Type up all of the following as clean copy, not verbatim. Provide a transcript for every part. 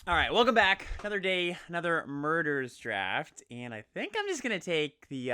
All right, welcome back. Another day, another murders draft, and I think I'm just gonna take the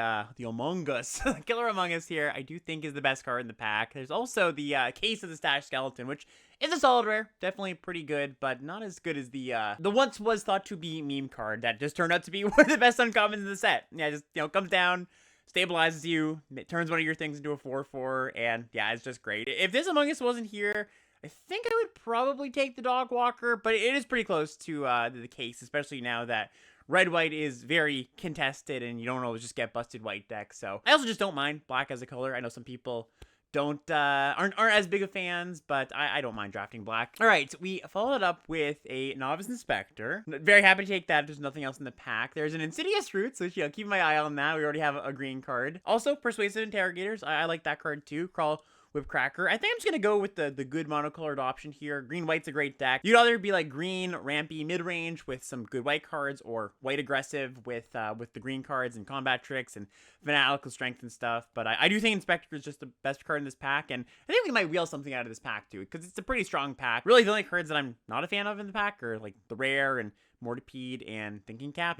Among Us, Killer Among Us here. I do think is the best card in the pack. There's also the Case of the Stash Skeleton, which is a solid rare, definitely pretty good, but not as good as the once was thought to be meme card that just turned out to be one of the best uncommons in the set. Yeah, just comes down, stabilizes you, it turns one of your things into a 4/4, and yeah, it's just great. If this Among Us wasn't here, I think I would probably take the Dog Walker, but it is pretty close to the Case, especially now that red-white is very contested and you don't always just get busted white decks. So I also just don't mind black as a color. I know some people aren't as big of fans, but I don't mind drafting black. All right, we followed up with a Novice Inspector. Very happy to take that. There's nothing else in the pack. There's an Insidious Roots, which keep my eye on that. We already have a green card. Also, Persuasive Interrogators. I like that card too. Whipcracker. I think I'm just going to go with the good monocolored option here. Green-white's a great deck. You'd either be like green, rampy, mid-range with some good white cards, or white aggressive with the green cards and combat tricks and fanatical strength and stuff. But I do think Inspector is just the best card in this pack, and I think we might wheel something out of this pack too, because it's a pretty strong pack. Really, the only cards that I'm not a fan of in the pack are like the Rare and Mortipede and Thinking Cap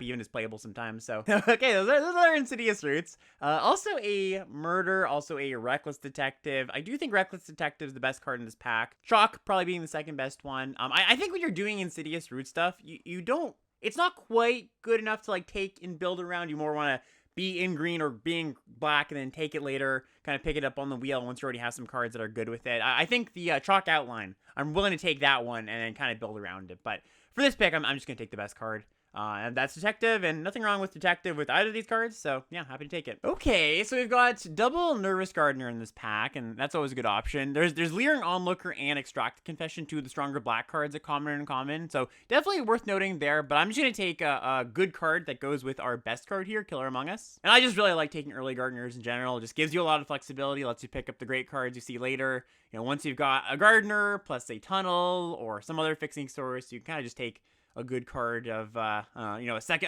even is playable sometimes. So okay, those are Insidious Roots. Also a Murder, also a Reckless Detective. I do think Reckless Detective is the best card in this pack. Chalk probably being the second best one. I think when you're doing Insidious Root stuff, you don't. It's not quite good enough to like take and build around. You more want to be in green or being black and then take it later, kind of pick it up on the wheel once you already have some cards that are good with it. I think the Chalk Outline, I'm willing to take that one and then kind of build around it. But for this pick, I'm just going to take the best card. And that's Detective, and nothing wrong with Detective with either of these cards, so yeah, happy to take it. Okay, so we've got double Nervous Gardener in this pack, and that's always a good option. There's Leering Onlooker and Extracted Confession, two of the stronger black cards at common and uncommon, so definitely worth noting there, but I'm just going to take a good card that goes with our best card here, Killer Among Us. And I just really like taking early Gardeners in general. It just gives you a lot of flexibility, lets you pick up the great cards you see later. Once you've got a Gardener, plus a Tunnel, or some other fixing source, you kind of just take a good card of, a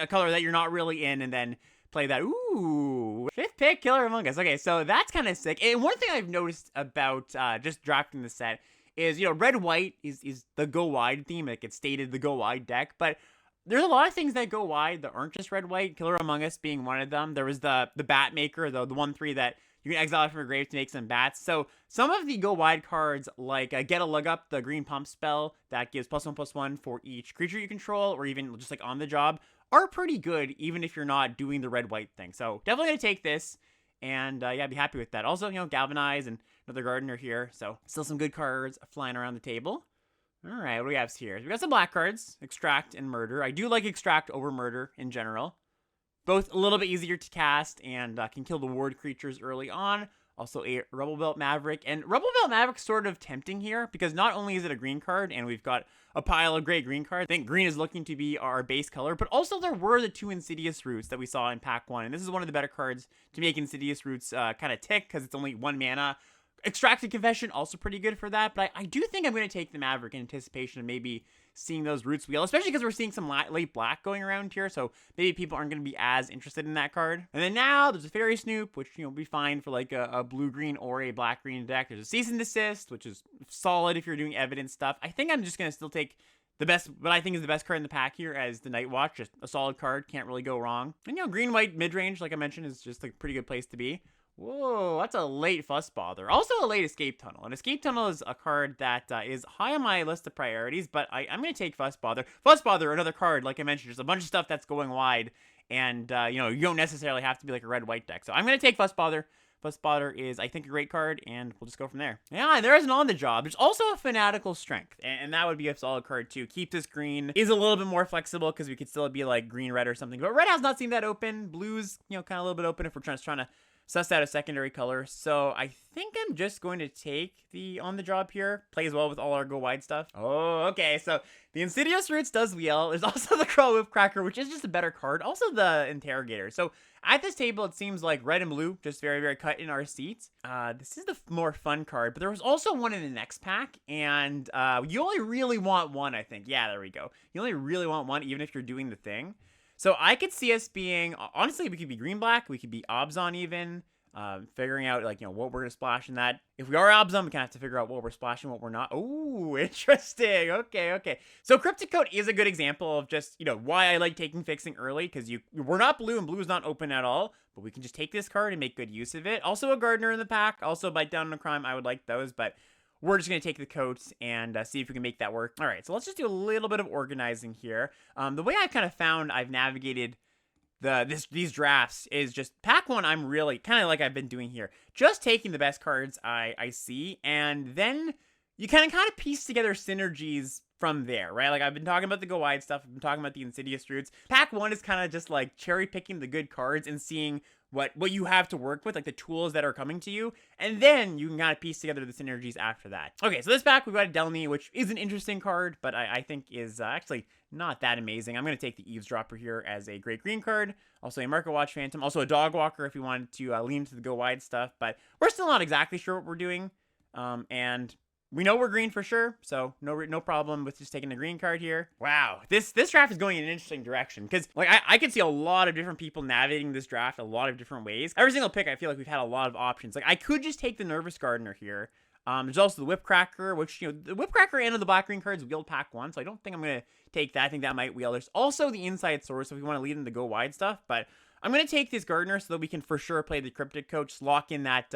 color that you're not really in, and then play that. Ooh, fifth pick, Killer Among Us. Okay, so that's kind of sick. And one thing I've noticed about just drafting the set is, red-white is the go wide theme. Like it's stated the go wide deck, but there's a lot of things that go wide that aren't just red-white. Killer Among Us being one of them. There was the Bat Maker, the 1/3 that you can exile from your grave to make some bats. So some of the go wide cards, like Get a Lug Up, the green pump spell that gives +1/+1 for each creature you control, or even just like on the job, are pretty good, even if you're not doing the red-white thing. So definitely gonna take this, and yeah, be happy with that. Also, Galvanize and another Gardener here. So still some good cards flying around the table. All right, what do we have here? We got some black cards, Extract and Murder. I do like Extract over Murder in general. Both a little bit easier to cast and can kill the ward creatures early on. Also a Rebel Belt Maverick. And Rebel Belt Maverick's sort of tempting here because not only is it a green card and we've got a pile of great green cards. I think green is looking to be our base color, but also there were the two Insidious Roots that we saw in pack 1. And this is one of the better cards to make Insidious Roots kind of tick because it's only 1 mana. Extracted Confession, also pretty good for that, but I do think I'm going to take the Maverick in anticipation of maybe seeing those Roots wheel, especially because we're seeing some late black going around here, so maybe people aren't going to be as interested in that card. And then now, there's a Fairy Snoop, which, will be fine for like a blue-green or a black-green deck. There's a Cease and Desist, which is solid if you're doing evidence stuff. I think I'm just going to still take the best, what I think is the best card in the pack here as the Night Watch, just a solid card, can't really go wrong. And, green-white mid-range, like I mentioned, is just a pretty good place to be. Whoa, that's a late Fuss Bother. Also a late Escape Tunnel. And Escape Tunnel is a card that is high on my list of priorities, but I'm going to take Fuss Bother. Fuss Bother, another card, like I mentioned, just a bunch of stuff that's going wide, and, you don't necessarily have to be like a red-white deck. So I'm going to take Fuss Bother. Fuss Bother is, I think, a great card, and we'll just go from there. Yeah, and there is an On the Job. There's also a Fanatical Strength, and that would be a solid card, too. Keep this green is a little bit more flexible, because we could still be, like, green-red or something. But red has not seemed that open. Blue's, kind of a little bit open if we're trying to suss out a secondary color. So I think I'm just going to take the On the Job here. Plays well with all our go wide stuff. Oh, okay. So the Insidious Roots does wheel. There's also the Whipcracker, which is just a better card. Also the Interrogator. So at this table, it seems like red and blue, just very, very cut in our seats. This is the more fun card, but there was also one in the next pack, and you only really want one, I think. Yeah, there we go. You only really want one, even if you're doing the thing. So I could see us being, honestly, we could be green-black, we could be Obzon even. Figuring out, like, what we're going to splash in that. If we are Abzum, we kind of have to figure out what we're splashing, what we're not. Ooh, interesting. Okay. So Cryptic Coat is a good example of just, why I like taking Fixing early, because we're not blue, and blue is not open at all, but we can just take this card and make good use of it. Also a Gardener in the pack, also Bite Down on a Crime, I would like those, but we're just going to take the coats and see if we can make that work. All right, so let's just do a little bit of organizing here. The way I've kind of found I've navigated these drafts is just pack one. I'm really kind of like I've been doing here, just taking the best cards I see, and then you kind of piece together synergies from there, right? Like I've been talking about the go wide stuff, I've been talking about the insidious roots. Pack one is kind of just like cherry picking the good cards and seeing what you have to work with, like the tools that are coming to you, and then you can kind of piece together the synergies after that. Okay, so this pack we've got a Delny, which is an interesting card, but I think is actually not that amazing. I'm going to take the Eavesdropper here as a great green card. Also a Market Watch Phantom. Also a Dog Walker if you wanted to lean into the go wide stuff. But we're still not exactly sure what we're doing. And we know we're green for sure. So no problem with just taking the green card here. Wow. This draft is going in an interesting direction. Because like I can see a lot of different people navigating this draft a lot of different ways. Every single pick I feel like we've had a lot of options. Like I could just take the Nervous Gardener here. There's also the Whipcracker, which, the Whipcracker and the black-green cards wield pack one, so I don't think I'm going to take that. I think that might wheel. There's also the Inside Source if we want to lead into go wide stuff, but I'm going to take this Gardener so that we can for sure play the Cryptic Coat, just lock in that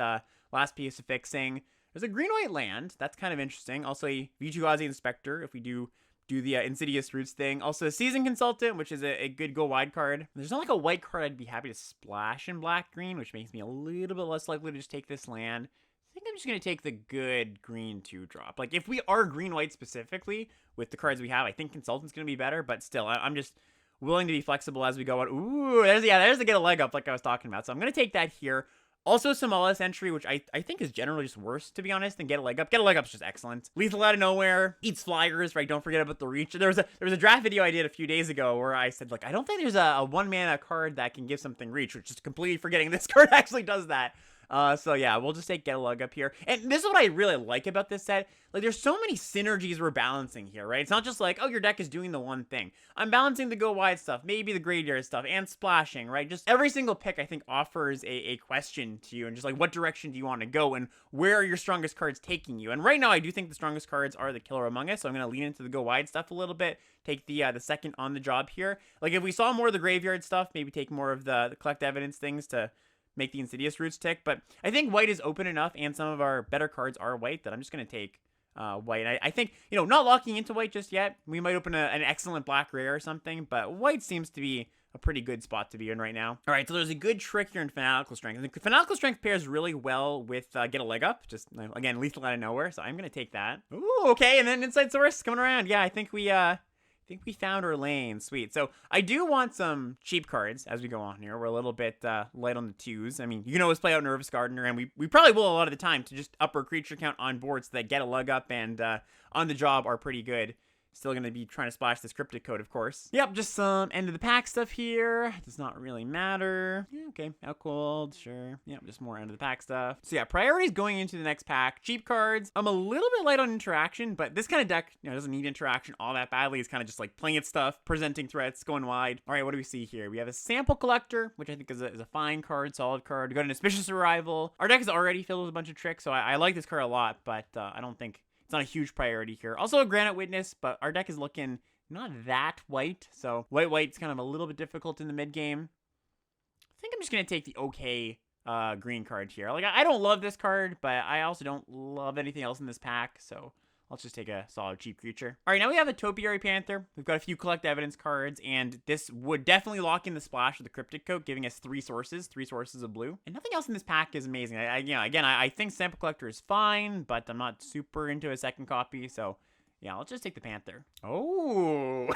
last piece of fixing. There's a green-white land. That's kind of interesting. Also a Vichugazi Inspector if we do the Insidious Roots thing. Also a Season Consultant, which is a good go wide card. There's not like a white card I'd be happy to splash in black-green, which makes me a little bit less likely to just take this land. I think I'm just going to take the good green 2-drop. Like, if we are green-white specifically with the cards we have, I think Consultant's going to be better, but still, I'm just willing to be flexible as we go out. Ooh, there's to get a leg up like I was talking about. So I'm going to take that here. Also, Somala Sentry, which I think is generally just worse, to be honest, than Get a Leg Up. Get a Leg Up's just excellent. Lethal out of nowhere, eats flyers, right? Don't forget about the reach. There was a draft video I did a few days ago where I said, like, I don't think there's a 1-mana card that can give something reach, which is completely forgetting this card actually does that. So yeah, we'll just take Get a Lug up here. And this is what I really like about this set. Like, there's so many synergies we're balancing here, right? It's not just like, oh, your deck is doing the one thing. I'm balancing the go wide stuff, maybe the graveyard stuff, and splashing, right? Just every single pick, I think, offers a question to you, and just like, what direction do you want to go, and where are your strongest cards taking you? And right now, I do think the strongest cards are the Killer Among Us, so I'm going to lean into the go wide stuff a little bit, take the second on the job here. Like, if we saw more of the graveyard stuff, maybe take more of the collect evidence things to make the Insidious Roots tick. But I think white is open enough, and some of our better cards are white, that I'm just going to take white. I think, not locking into white just yet. We might open an excellent black rare or something, but white seems to be a pretty good spot to be in right now. All right, so there's a good trick here in Fanatical Strength. I think Fanatical Strength pairs really well with Get a Leg Up. Just, again, lethal out of nowhere, so I'm going to take that. Ooh, okay, and then Inside Source coming around. Yeah, I think we found our lane. Sweet. So I do want some cheap cards as we go on here. We're a little bit light on the twos. I mean, you can always play out Nervous Gardener, and we probably will a lot of the time to just up our creature count on board so that Get a Lug Up and on the job are pretty good. Still going to be trying to splash this Cryptic Code, of course. Yep, just some end of the pack stuff here. Does not really matter. Yeah, okay, out cold, sure. Yep, just more end of the pack stuff. So yeah, priorities going into the next pack. Cheap cards. I'm a little bit light on interaction, but this kind of deck, doesn't need interaction all that badly. It's kind of just like playing its stuff, presenting threats, going wide. All right, what do we see here? We have a Sample Collector, which I think is a fine card, solid card. We got an Auspicious Arrival. Our deck is already filled with a bunch of tricks, so I like this card a lot, but I don't think it's not a huge priority here. Also a Granite Witness, but our deck is looking not that white, so white's kind of a little bit difficult in the mid game. I think I'm just gonna take the okay green card here. Like, I don't love this card, but I also don't love anything else in this pack, so let's just take a solid cheap creature. All right, now we have a Topiary Panther. We've got a few collect evidence cards, and this would definitely lock in the splash of the Cryptic Coat, giving us three sources of blue. And nothing else in this pack is amazing. I think Sample Collector is fine, but I'm not super into a second copy, so yeah, let's just take the Panther. Oh,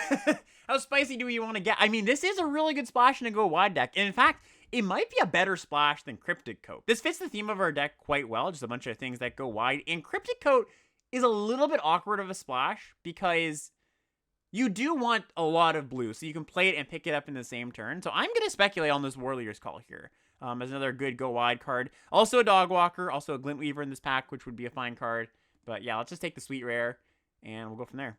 how spicy do we want to get? I mean, this is a really good splash in a go wide deck, and in fact, it might be a better splash than Cryptic Coat. This fits the theme of our deck quite well, just a bunch of things that go wide, and Cryptic Coat is a little bit awkward of a splash because you do want a lot of blue, so you can play it and pick it up in the same turn. So I'm going to speculate on this Warrior's Call here as another good go wide card. Also a Dog Walker, also a Glint Weaver in this pack, which would be a fine card. But yeah, let's just take the Sweet Rare, and we'll go from there.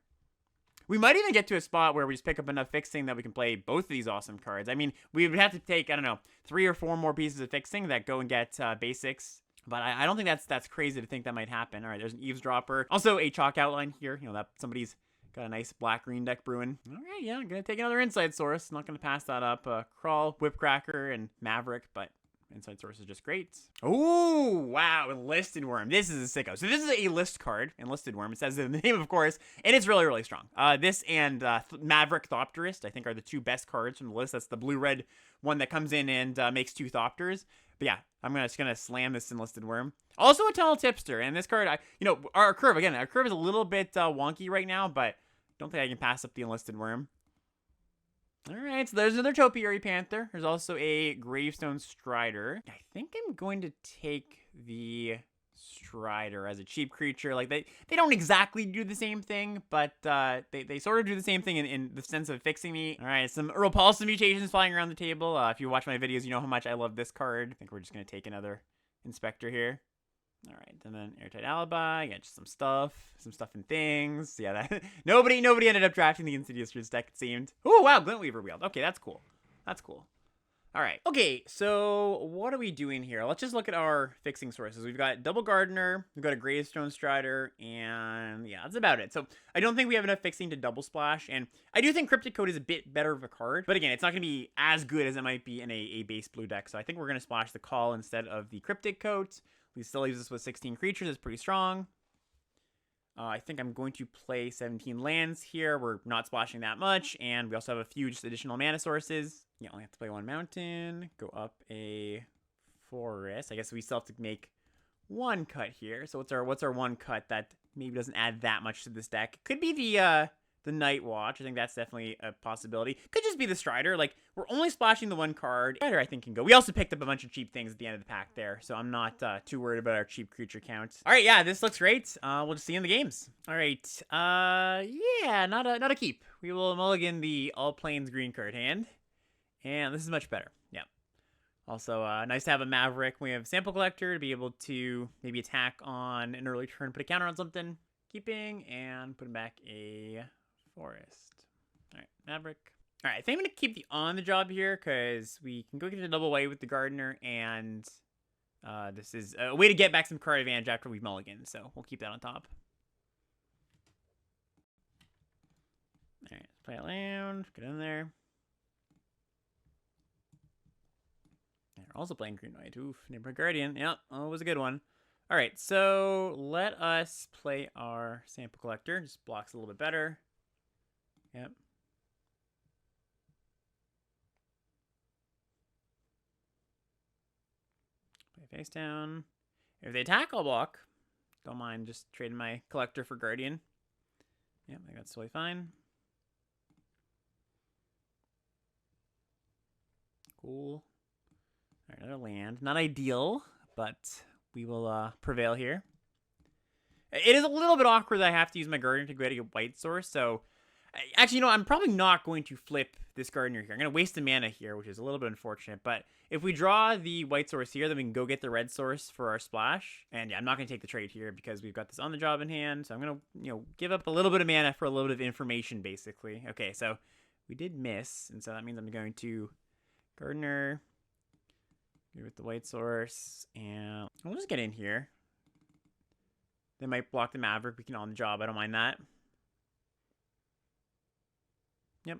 We might even get to a spot where we just pick up enough fixing that we can play both of these awesome cards. I mean, we would have to take, I don't know, 3 or 4 more pieces of fixing that go and get basics. But I don't think that's crazy to think that might happen. All right, there's an eavesdropper. Also a chalk outline here. You know, that somebody's got a nice black-green deck brewing. All right, yeah, I'm going to take another Insight Source. Not going to pass that up. Crawl, Whipcracker, and Maverick, but Insight Source is just great. Oh, wow, Enlisted Worm. This is a sicko. So this is a list card, Enlisted Worm. It says it in the name, of course, and it's really, really strong. This and Maverick Thopterist, I think, are the 2 best cards from the list. That's the blue-red one that comes in and makes 2 Thopters. But yeah, I'm just gonna slam this Enlisted Worm. Also a Tunnel Tipster, and this card, our curve is a little bit wonky right now, but don't think I can pass up the Enlisted Worm. All right, so there's another Topiary Panther. There's also a Gravestone Strider. I think I'm going to take the Strider as a cheap creature. Like, they don't exactly do the same thing, but they sort of do the same thing in the sense of fixing me. All right, some Repulsive Mutations flying around the table. If you watch my videos, you know how much I love this card. I think we're just going to take another Inspector here. All right, and then Airtight Alibi. Yeah, just some stuff and things. Yeah, that nobody ended up drafting the Insidious Roots deck, it seemed. Oh, wow, Glintweaver Wield. Okay, that's cool. That's cool. All right. Okay, so what are we doing here? Let's just look at our fixing sources. We've got Double Gardener, we've got a Gravestone Strider, and yeah, that's about it. So I don't think we have enough fixing to double splash, and I do think Cryptic Coat is a bit better of a card, but again, it's not going to be as good as it might be in a base blue deck, so I think we're going to splash the Call instead of the Cryptic Coat. He still leaves us with 16 creatures. It's pretty strong. I think I'm going to play 17 lands here. We're not splashing that much, and we also have a few just additional mana sources. Yeah, only have to play 1 mountain, go up a forest. I guess we still have to make 1 cut here. So what's our 1 cut that maybe doesn't add that much to this deck? Could be the Night Watch. I think that's definitely a possibility. Could just be the Strider. Like, we're only splashing the 1 card. Strider, I think, can go. We also picked up a bunch of cheap things at the end of the pack there, so I'm not too worried about our cheap creature count. All right, yeah, this looks great. We'll just see you in the games. All right, yeah, not a keep. We will mulligan the All Plains green card hand, and this is much better. Yeah. Also, nice to have a Maverick. We have Sample Collector to be able to maybe attack on an early turn, put a counter on something. Keeping, and putting back a Forest. All right, Maverick. All right, I think I'm going to keep the on the job here because we can go get the double white with the Gardener, and this is a way to get back some card advantage after we mulligan, so we'll keep that on top. All right, let's play it land, get in there. They're also playing green white. Oof, Neighborhood Guardian. Yep, oh, it was a good one. All right, so let us play our Sample Collector. Just blocks a little bit better. Yep. Play face down. If they attack, I'll block. Don't mind just trading my Collector for Guardian. Yep, I think that's totally fine. Cool. All right, another land. Not ideal, but we will prevail here. It is a little bit awkward that I have to use my Gardener to get a white source, so actually, I'm probably not going to flip this Gardener here. I'm going to waste a mana here, which is a little bit unfortunate. But if we draw the white source here, then we can go get the red source for our splash. And yeah, I'm not going to take the trade here because we've got this on the job in hand. So I'm going to, give up a little bit of mana for a little bit of information, basically. Okay, so we did miss. And so that means I'm going to Gardener with the white source. And we'll just get in here. They might block the Maverick. We can on the job. I don't mind that. Yep.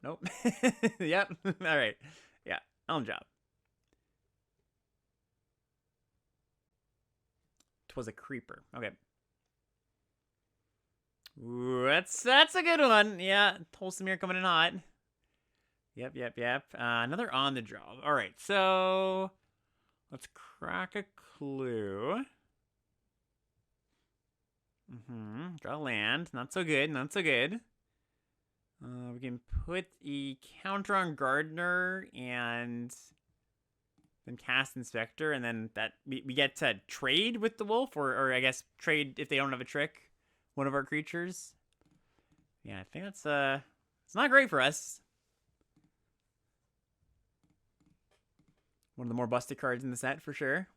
Nope. Yep. All right. Yeah. On job. Twas a creeper. Okay. Ooh, that's a good one. Yeah. Tolsimir coming in hot. Yep. Another on the job. All right. So let's crack a clue. Draw land. Not so good. We can put a counter on Gardener and then cast Inspector, and then that we get to trade with the wolf, or I guess trade if they don't have a trick, one of our creatures. Yeah, I think that's it's not great for us. One of the more busted cards in the set for sure.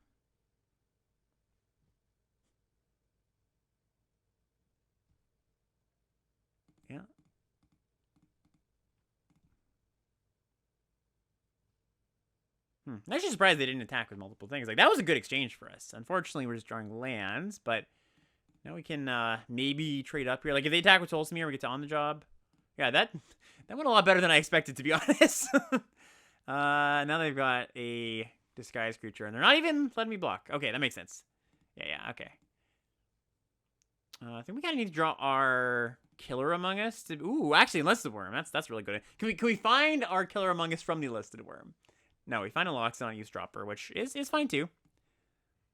Yeah. I'm actually surprised they didn't attack with multiple things. Like, that was a good exchange for us. Unfortunately, we're just drawing lands, but now we can maybe trade up here. Like, if they attack with Tolsimir, we get to on the job. Yeah, that went a lot better than I expected, to be honest. Now they've got a disguised creature, and they're not even letting me block. Okay, that makes sense. Yeah, okay. I think we kind of need to draw our Killer Among Us. Ooh, actually, Enlisted Worm. That's really good. Can we find our Killer Among Us from the Enlisted Worm? No, we find a Loxodon Eavesdropper, which is fine too.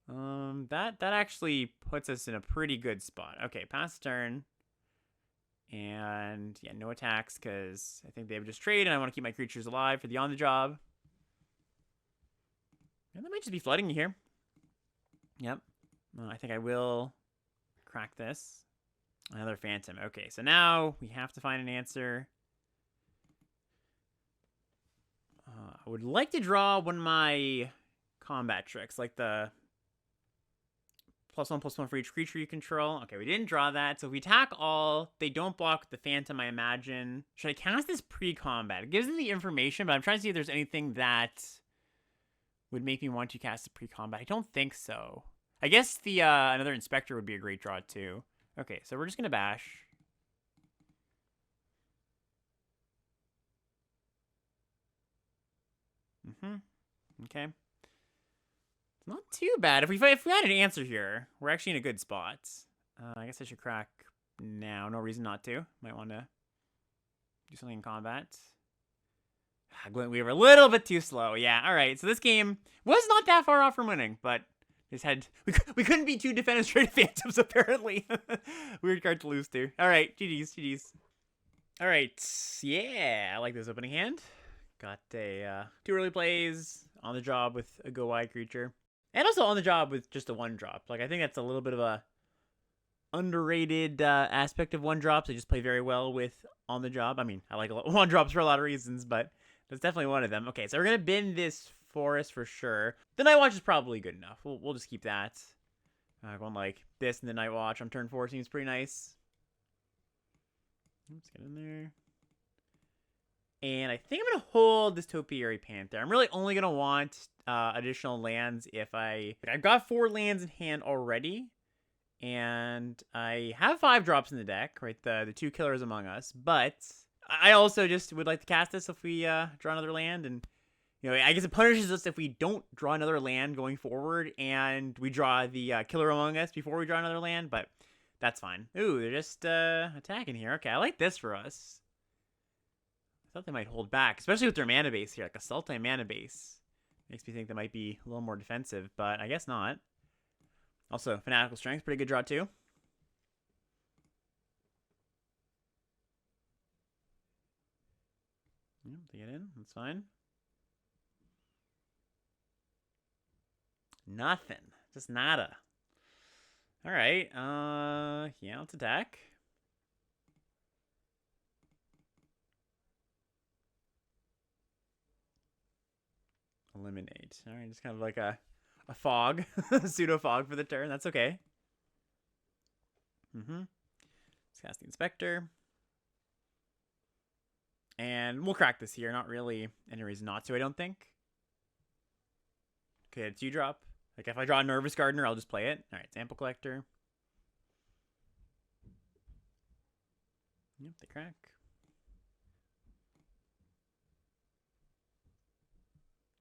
That actually puts us in a pretty good spot. Okay, pass turn. And yeah, no attacks because I think they have just trade, and I want to keep my creatures alive for the on the job. And that might just be flooding here. Yep. I think I will crack this. Another Phantom. Okay, so now we have to find an answer. I would like to draw one of my combat tricks, like the +1/+1 for each creature you control. Okay, we didn't draw that. So if we attack all, they don't block with the Phantom, I imagine. Should I cast this pre-combat? It gives them the information, but I'm trying to see if there's anything that would make me want to cast the pre-combat. I don't think so. I guess the another Inspector would be a great draw too. Okay, so we're just going to bash. Okay. It's not too bad. If we had an answer here, we're actually in a good spot. I guess I should crack now. No reason not to. Might want to do something in combat. Glint Weaver, a little bit too slow. Yeah, all right. So this game was not that far off from winning, but just had we couldn't be two defenestrated Phantoms, apparently. Weird card to lose to. All right, GG's. All right, yeah, I like this opening hand. Got a 2 early plays, on the job with a go wide creature, and also on the job with just a 1-drop. Like, I think that's a little bit of a underrated aspect of 1-drops. They just play very well with on the job. I mean, I like 1-drops for a lot of reasons, but that's definitely one of them. Okay, so we're gonna bin this forest for sure. The Night Watch is probably good enough. We'll just keep that. Going like this and the Night Watch on turn 4 seems pretty nice. Let's get in there. And I think I'm going to hold this Topiary Panther. I'm really only going to want additional lands if I've got 4 lands in hand already. And I have 5 drops in the deck, right? The 2 Killers Among Us. But I also just would like to cast this if we draw another land. And, you know, I guess it punishes us if we don't draw another land going forward. And we draw the Killer Among Us before we draw another land. But that's fine. Ooh, they're just attacking here. Okay, I like this for us. I thought they might hold back, especially with their mana base here. Like a Sultai mana base makes me think they might be a little more defensive, but I guess not. Also, Fanatical Strength, pretty good draw too. Yep, they get in. That's fine. Nothing. Just nada. All right. Yeah, let's attack. Eliminate. All right, just kind of like a fog, pseudo fog for the turn. That's okay. Let's cast the Inspector. And we'll crack this here. Not really any reason not to, I don't think. Okay, it's 2-drop. Like, if I draw a Nervous Gardener, I'll just play it. All right, Sample Collector. Yep, they crack.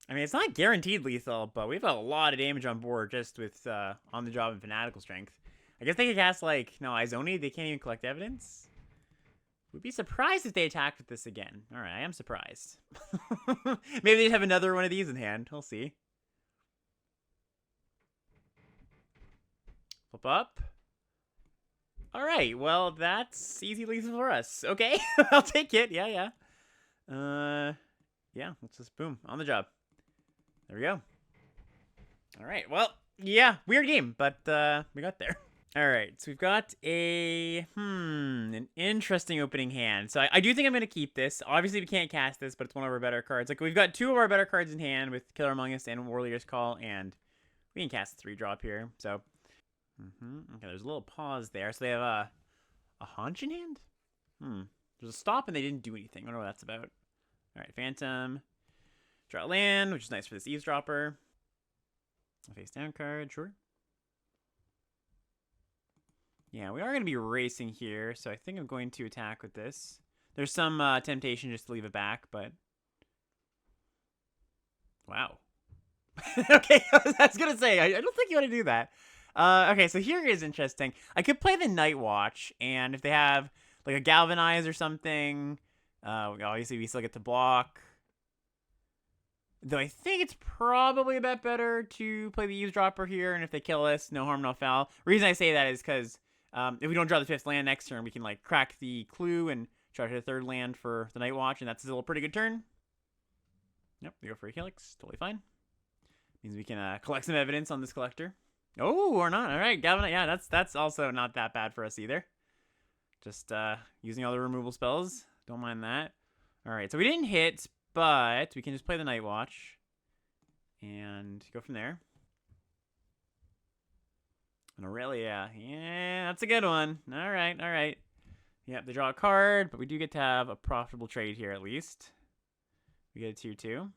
I mean, it's not guaranteed lethal, but we have a lot of damage on board just with on the job and Fanatical Strength. I guess they could cast, like, no, Izoni. They can't even collect evidence. Would be surprised if they attacked with this again. All right, I am surprised. Maybe they'd have another one of these in hand. We'll see. Flip up. All right, well, that's easy lethal for us. Okay, I'll take it. Yeah. Yeah, let's just boom on the job. There we go. All right, well, yeah, weird game, but we got there. All right, so we've got an interesting opening hand. So I do think I'm going to keep this. Obviously, we can't cast this, but it's one of our better cards. Like, we've got 2 of our better cards in hand with Killer Among Us and Warrior's Call, and we can cast a 3-drop here. So, okay, there's a little pause there. So they have a Haunch in hand? There's a stop and they didn't do anything. I don't know what that's about. All right, Phantom. Draw land, which is nice for this eavesdropper. A face down card, sure. Yeah, we are going to be racing here, so I think I'm going to attack with this. There's some temptation just to leave it back, but... Wow. Okay, I was going to say, I don't think you want to do that. Okay, so here is interesting. I could play the Night Watch, and if they have like a Galvanize or something, obviously we still get to block. Though I think it's probably a bit better to play the Eavesdropper here, and if they kill us, no harm, no foul. The reason I say that is because if we don't draw the 5th land next turn, we can like crack the clue and try to hit the 3rd land for the Night Watch, and that's still a pretty good turn. Yep, we go for a Helix, totally fine. Means we can collect some evidence on this collector. Oh, or not. All right, Gavin. Yeah, that's also not that bad for us either. Just using all the removal spells. Don't mind that. All right, so we didn't hit, but we can just play the Night Watch and go from there. And Aurelia. Yeah, that's a good one. All right, all right. Yep, they draw a card, but we do get to have a profitable trade here at least. We get a tier 2.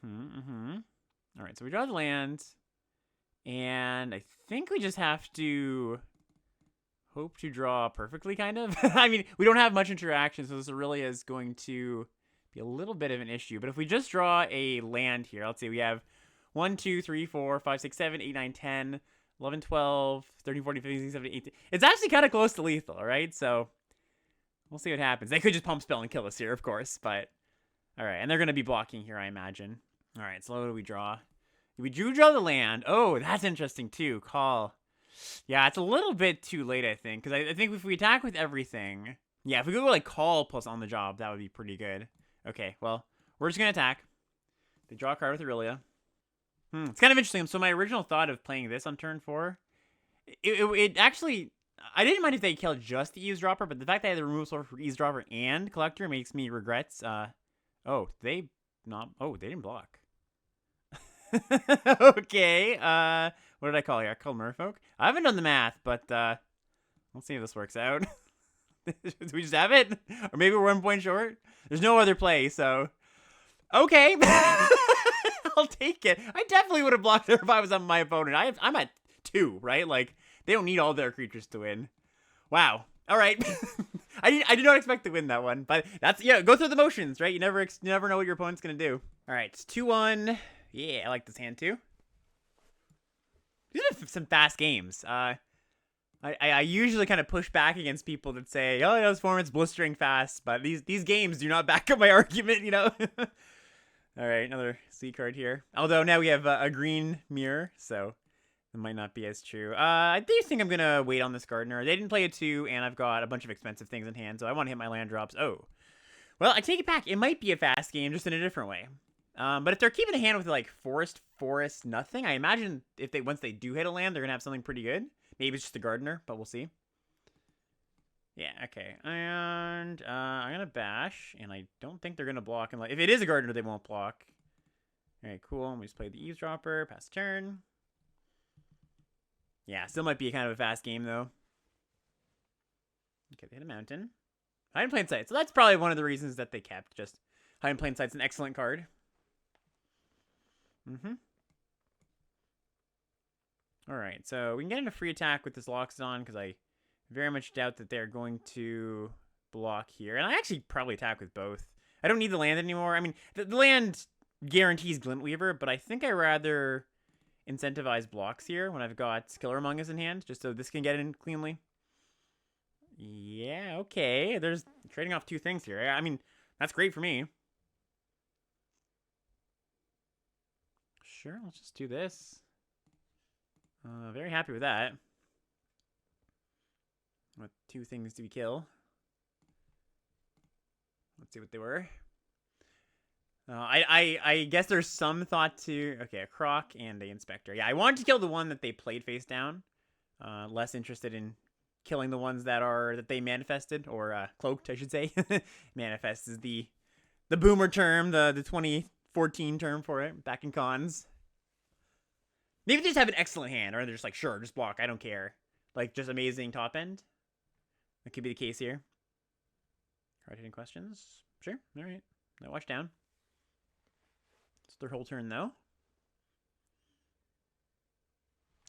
All right, so we draw the land, and I think we just have to hope to draw perfectly, kind of. I mean, we don't have much interaction, so this really is going to be a little bit of an issue. But if we just draw a land here, let's see, we have 1, 2, 3, 4, 5, 6, 7, 8, 9, 10, 11, 12, 13, 14, 15, 16, 17, 18. It's actually kind of close to lethal, all right? So we'll see what happens. They could just pump spell and kill us here, of course, but... All right, and they're going to be blocking here, I imagine. All right, so what do we draw? We do draw the land. Oh, that's interesting, too. Call. Yeah, it's a little bit too late, I think, because I think if we attack with everything... Yeah, if we go, like, call plus on the job, that would be pretty good. Okay, well, we're just going to attack. They draw a card with Aurelia. It's kind of interesting. So my original thought of playing this on turn 4, it actually... I didn't mind if they killed just the Eavesdropper, but the fact that I had the removal sword for Eavesdropper and Collector makes me regret... Oh, they didn't block. Okay, what did I call here? I called Merfolk? I haven't done the math, but, let's see if this works out. Do we just have it? Or maybe we're 1 point short? There's no other play, so... Okay! I'll take it. I definitely would have blocked there if I was on my opponent. I'm at 2, right? Like, they don't need all their creatures to win. Wow. All right. I did not expect to win that one, but that's, yeah, go through the motions, right? You never know what your opponent's going to do. All right, it's 2-1. Yeah, I like this hand too. These are some fast games. I usually kind of push back against people that say, oh, yeah, this format's blistering fast, but these games do not back up my argument, you know? All right, another C card here. Although now we have a green mirror, so... It might not be as true. I do think I'm going to wait on this Gardener. They didn't play a 2, and I've got a bunch of expensive things in hand, so I want to hit my land drops. Oh. Well, I take it back. It might be a fast game, just in a different way. But if they're keeping a hand with, like, forest, nothing, I imagine if once they do hit a land, they're going to have something pretty good. Maybe it's just a Gardener, but we'll see. Yeah, okay. And I'm going to bash, and I don't think they're going to block. If it is a Gardener, they won't block. All right, cool. We just play the Eavesdropper, pass the turn. Yeah, still might be kind of a fast game, though. Okay, they hit a mountain. Hide in Plain Sight. So that's probably one of the reasons that they kept. Just Hide in Plain Sight's an excellent card. Alright, so we can get into free attack with this Loxodon, because I very much doubt that they're going to block here. And I actually probably attack with both. I don't need the land anymore. I mean, the land guarantees Glintweaver, but I think I'd rather... incentivize blocks here when I've got Killer Among Us in hand, just so this can get in cleanly. Yeah, okay. There's trading off 2 things here. I mean, that's great for me. Sure, let's just do this. Very happy with that. What 2 things do we kill? Let's see what they were. I guess there's some thought to... Okay, a Croc and a Inspector. Yeah, I wanted to kill the one that they played face down. Less interested in killing the ones that they manifested, or cloaked, I should say. Manifest is the boomer term, the 2014 term for it, back in cons. Maybe they just have an excellent hand, or they're just like, sure, just block, I don't care. Like, just amazing top end. That could be the case here. Card hitting questions? Sure. All right. No watch down. It's their whole turn, though.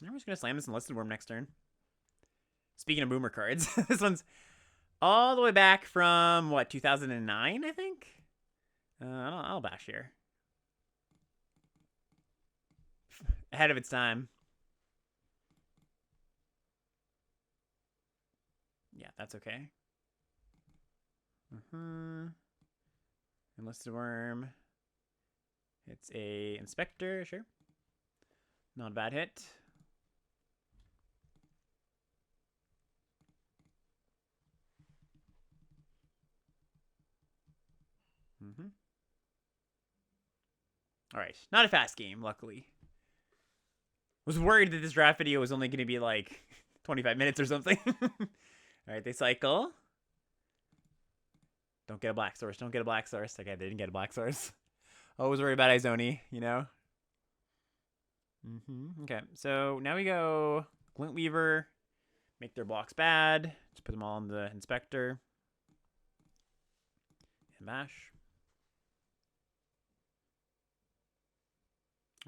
I'm just going to slam this Enlisted Worm next turn. Speaking of boomer cards, this one's all the way back from, what, 2009, I think? I'll bash here. Ahead of its time. Yeah, that's okay. Enlisted Worm. It's a Inspector, sure. Not a bad hit. All right, not a fast game, luckily. Was worried that this draft video was only going to be like 25 minutes or something. All right, they cycle. Don't get a black source. Don't get a black source. Okay, they didn't get a black source. Always worried about Izoni, you know? Okay, so now we go Glint Weaver. Make their blocks bad. Just put them all on the Inspector. And bash.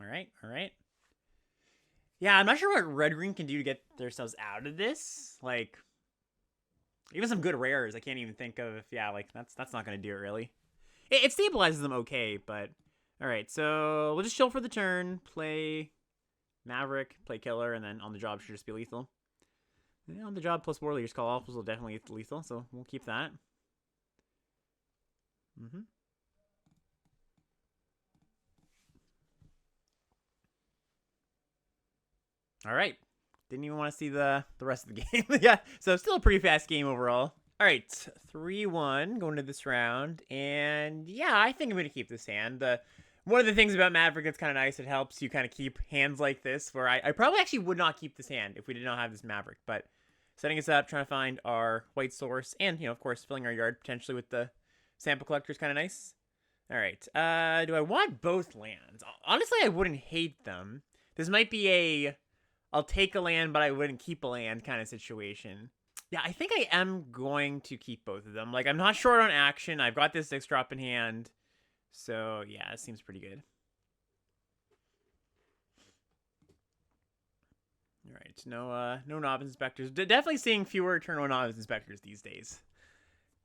All right, all right. Yeah, I'm not sure what red-green can do to get themselves out of this. Like, even some good rares, I can't even think of. Yeah, like, that's not going to do it, really. It stabilizes them okay, but... All right, so we'll just chill for the turn. Play Maverick, play Killer, and then on the job should just be lethal. Yeah, on the job plus Warriors Call Off will definitely get lethal, so we'll keep that. All right. Didn't even want to see the rest of the game. Yeah, so still a pretty fast game overall. All right, 3-1 going to this round. And yeah, I think I'm going to keep this hand. One of the things about Maverick that's kind of nice, it helps you kind of keep hands like this, where I probably actually would not keep this hand if we did not have this Maverick. But setting us up, trying to find our white source, and, you know, of course, filling our yard potentially with the sample collector is kind of nice. All right, do I want both lands? Honestly, I wouldn't hate them. This might be a... I'll take a land, but I wouldn't keep a land kind of situation. Yeah, I think I am going to keep both of them. Like, I'm not short on action. I've got this 6-drop in hand. So, yeah, it seems pretty good. All right, no Novice Inspectors. Definitely seeing fewer turn 1 Novice Inspectors these days.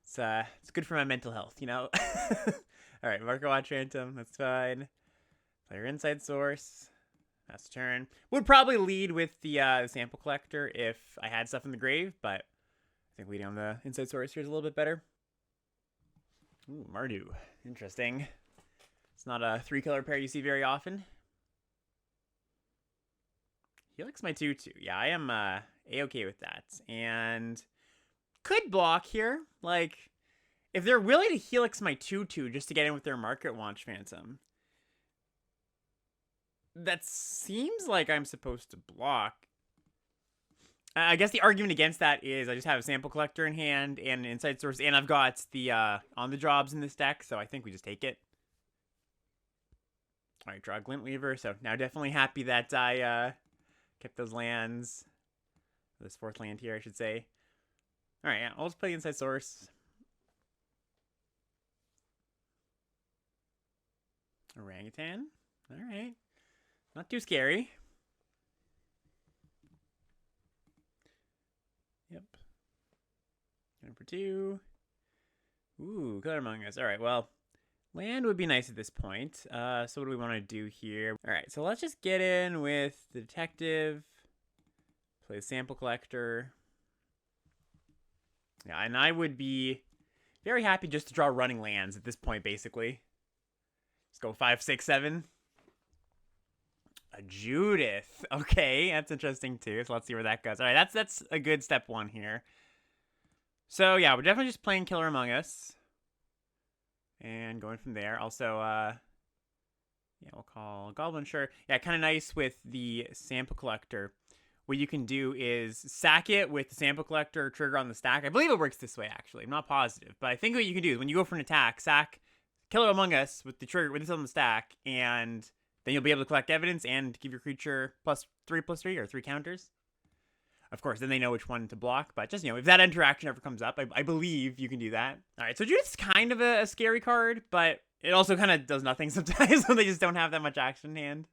It's good for my mental health, you know? All right, Marco Watch Phantom, that's fine. Player Inside Source. That's the turn. Would probably lead with the sample collector if I had stuff in the grave, but I think leading on the Inside Source here is a little bit better. Ooh, Mardu. Interesting. It's not a 3-color pair you see very often. Helix my 2/2. Yeah, I am A-okay with that. And could block here. Like, if they're willing to Helix my 2/2 just to get in with their Market Watch Phantom, that seems like I'm supposed to block. I guess the argument against that is I just have a sample collector in hand and an Inside Source, and I've got the on the jobs in this deck, so I think we just take it. All right, draw Glint Weaver. So now definitely happy that I kept those lands. This 4th land here, I should say. All right, yeah, I'll just play Inside Source. Orangutan. All right. Not too scary. Yep. Going for 2. Ooh, Color Among Us. All right, well, land would be nice at this point. So what do we want to do here? All right, so let's just get in with the Detective. Play the Sample Collector. Yeah, and I would be very happy just to draw running lands at this point, basically. Let's go 5, 6, 7. A Judith. Okay, that's interesting too. So let's see where that goes. All right, that's a good step 1 here. So yeah, we're definitely just playing Killer Among Us. And going from there. Also, yeah, we'll call Goblin, sure. Yeah, kind of nice with the Sample Collector. What you can do is sack it with the Sample Collector trigger on the stack. I believe it works this way, actually. I'm not positive. But I think what you can do is when you go for an attack, sack Killer Among Us with the trigger, with this on the stack, and then you'll be able to collect evidence and give your creature +3/+3 or 3 counters. Of course, then they know which one to block. But just, if that interaction ever comes up, I believe you can do that. All right, so Judith's kind of a scary card, but it also kind of does nothing sometimes when they just don't have that much action in hand.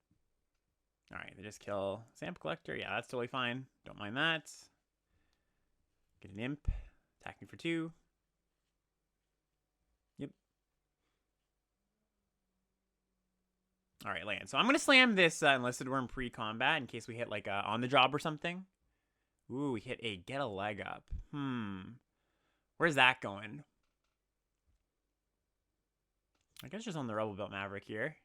All right, they just kill Sample Collector. Yeah, that's totally fine. Don't mind that. Get an Imp. Attack me for 2. Yep. All right, land. So I'm going to slam this Enlisted Worm pre-combat in case we hit, like, on the job or something. Ooh, we hit a get a leg up. Where's that going? I guess just on the Rebel Belt Maverick here.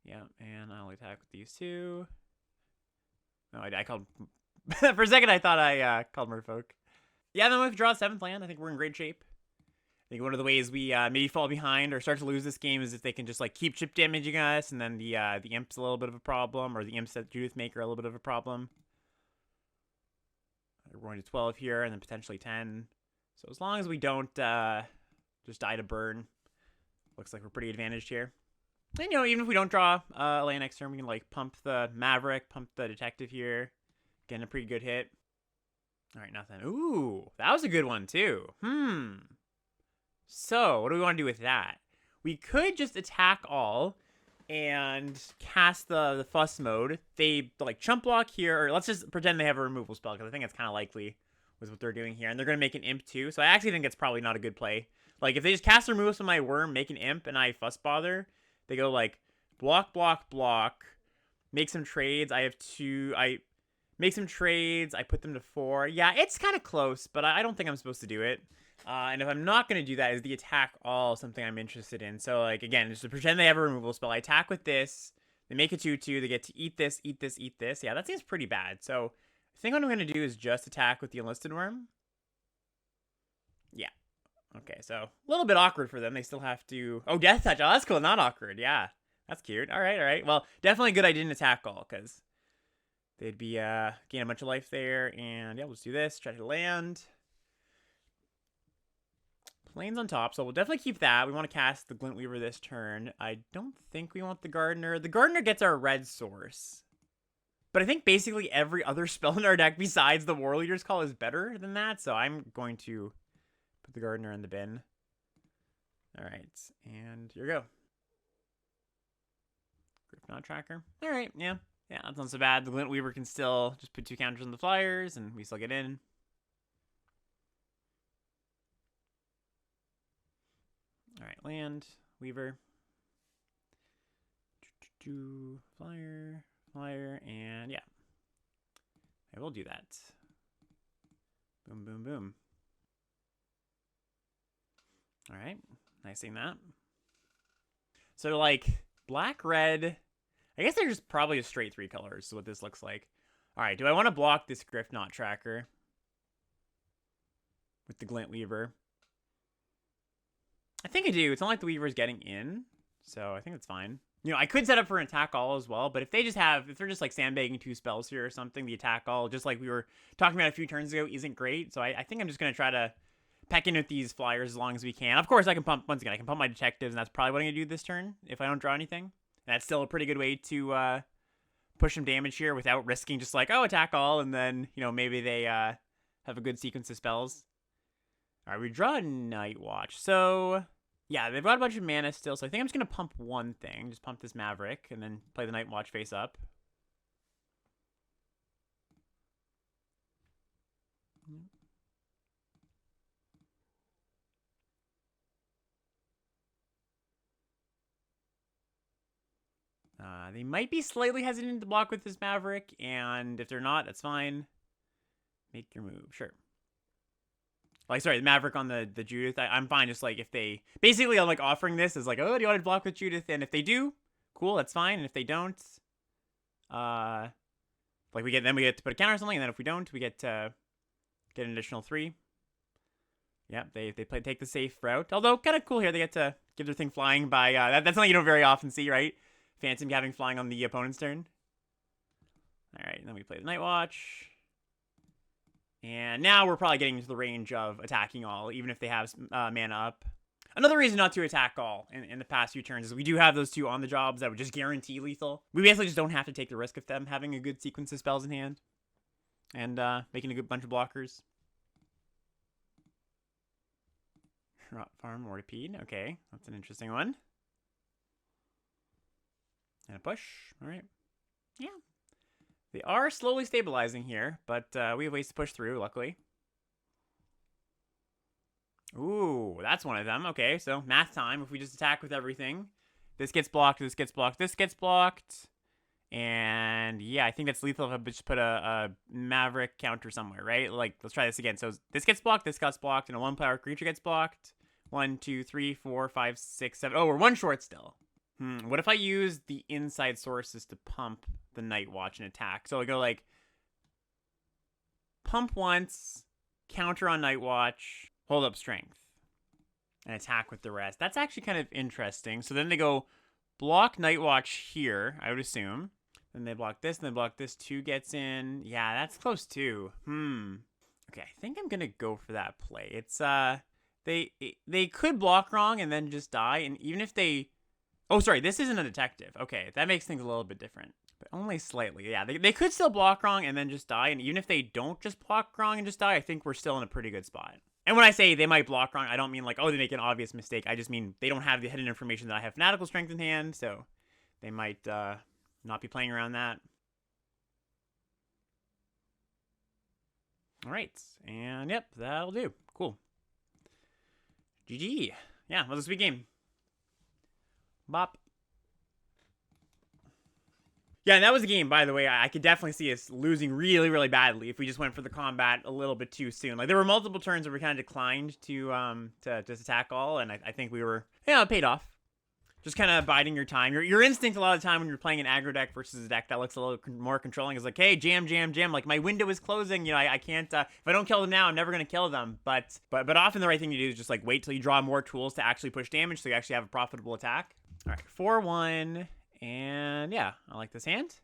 Yeah, and I'll attack with these 2. No, I called... For a second, I thought I called Merfolk. Yeah, then if we draw 7th land, I think we're in great shape. I think one of the ways we maybe fall behind or start to lose this game is if they can just like keep chip damaging us, and then the Imp's a little bit of a problem, or the Imps that Judith make are a little bit of a problem. We're going to 12 here, and then potentially 10. So as long as we don't just die to burn, looks like we're pretty advantaged here. And, even if we don't draw a land next turn, we can, like, pump the Maverick, pump the Detective here. Getting a pretty good hit. All right, nothing. Ooh, that was a good one, too. So, what do we want to do with that? We could just attack all and cast the fuss mode. They, like, chump block here, or let's just pretend they have a removal spell, because I think it's kind of likely with what they're doing here. And they're going to make an Imp, too. So I actually think it's probably not a good play. Like, if they just cast removal from my Worm, make an Imp, and I fuss bother... They go like block, block, block, make some trades. I have 2. I make some trades. I put them to 4. Yeah, it's kind of close, but I don't think I'm supposed to do it. And if I'm not going to do that, is the attack all something I'm interested in? So, like, again, just to pretend they have a removal spell. I attack with this. They make a 2/2. They get to eat this, eat this, eat this. Yeah, that seems pretty bad. So I think what I'm going to do is just attack with the Enlisted Worm. Yeah. Okay, so a little bit awkward for them. They still have to... Oh, Death Touch. Oh, that's cool. Not awkward. Yeah, that's cute. All right, all right. Well, definitely good I didn't attack all, because they'd be gain a bunch of life there. And yeah, let's do this. Try to land. Plains on top, so we'll definitely keep that. We want to cast the Glint Weaver this turn. I don't think we want the Gardener. The Gardener gets our red source. But I think basically every other spell in our deck besides the War Leader's Call is better than that, so I'm going to... Put the Gardener in the bin. All right, and here we go. Griffnot Tracker. All right, yeah, that's not so bad. The Glint Weaver can still just put 2 counters on the flyers, and we still get in. All right, land, Weaver. Flyer, and yeah. I will do that. Boom, boom, boom. All right, nice seeing that. So, like, black, red, I guess they're just probably a straight 3 colors, is what this looks like. All right, do I want to block this Griffnot Tracker with the Glint Weaver? I think I do. It's not like the Weaver's getting in, so I think that's fine. I could set up for an attack all as well, but if they're just like sandbagging 2 spells here or something, the attack all, just like we were talking about a few turns ago, isn't great. So I think I'm just going to try to peck in with these flyers as long as we can. Of course, I can pump, once again, I can pump my detectives, and that's probably what I'm going to do this turn if I don't draw anything. And that's still a pretty good way to push some damage here without risking just like, oh, attack all, and then, maybe they have a good sequence of spells. All right, we draw a Night Watch. So, yeah, they've got a bunch of mana still, so I think I'm just going to pump one thing. Just pump this Maverick, and then play the Night Watch face up. They might be slightly hesitant to block with this Maverick, and if they're not, that's fine. Make your move, sure. Like, sorry, the Maverick on the Judith, I'm fine. Just like if they, basically, I'm like offering this as like, oh, do you want to block with Judith? And if they do, cool, that's fine. And if they don't, like we get to put a counter or something. And then if we don't, we get to get an additional 3. Yeah, they take the safe route. Although kind of cool here, they get to give their thing flying by that's something you don't very often see, right? Phantom having flying on the opponent's turn. All right, and then we play the Night Watch. And now we're probably getting into the range of attacking all, even if they have mana up. Another reason not to attack all in the past few turns is we do have those 2 on the jobs that would just guarantee lethal. We basically just don't have to take the risk of them having a good sequence of spells in hand. And making a good bunch of blockers. Rot Farm, Mortipede. Okay, that's an interesting one. And a push. All right. Yeah. They are slowly stabilizing here, but we have ways to push through, luckily. Ooh, that's one of them. Okay, so math time. If we just attack with everything. This gets blocked, this gets blocked, this gets blocked. And yeah, I think that's lethal if I just put a Maverick counter somewhere, right? Like, let's try this again. So this gets blocked, this gets blocked, and a 1-power creature gets blocked. 1, 2, 3, 4, 5, 6, 7. Oh, we're 1 short still. What if I use the inside sources to pump the Night Watch and attack? So I go like, pump once, counter on Night Watch, hold up strength, and attack with the rest. That's actually kind of interesting. So then they go block Night Watch here, I would assume. Then they block this, and then block this. 2 gets in. Yeah, that's close too. Okay, I think I'm gonna go for that play. It's they could block wrong and then just die, and even if they, oh sorry, this isn't a detective. Okay, that makes things a little bit different, but only slightly. Yeah, they could still block wrong and then just die, and even if they don't just block wrong and just die, I think we're still in a pretty good spot. And when I say they might block wrong, I don't mean like, oh, they make an obvious mistake. I just mean they don't have the hidden information that I have Fanatical Strength in hand, so they might not be playing around that. All right, and yep, that'll do. Cool. GG. Yeah, that was a sweet game. Bop. Yeah, and that was a game, by the way. I could definitely see us losing really, really badly if we just went for the combat a little bit too soon. Like, there were multiple turns where we kind of declined to just attack all, and I think we were, yeah, it paid off. Just kind of biding your time. Your instinct a lot of the time when you're playing an aggro deck versus a deck that looks a little more controlling is like, hey, jam, jam, jam. Like, my window is closing. You know, I can't, if I don't kill them now, I'm never going to kill them. But often the right thing to do is just, like, wait till you draw more tools to actually push damage so you actually have a profitable attack. All right, 4-1. And yeah, I like this hand.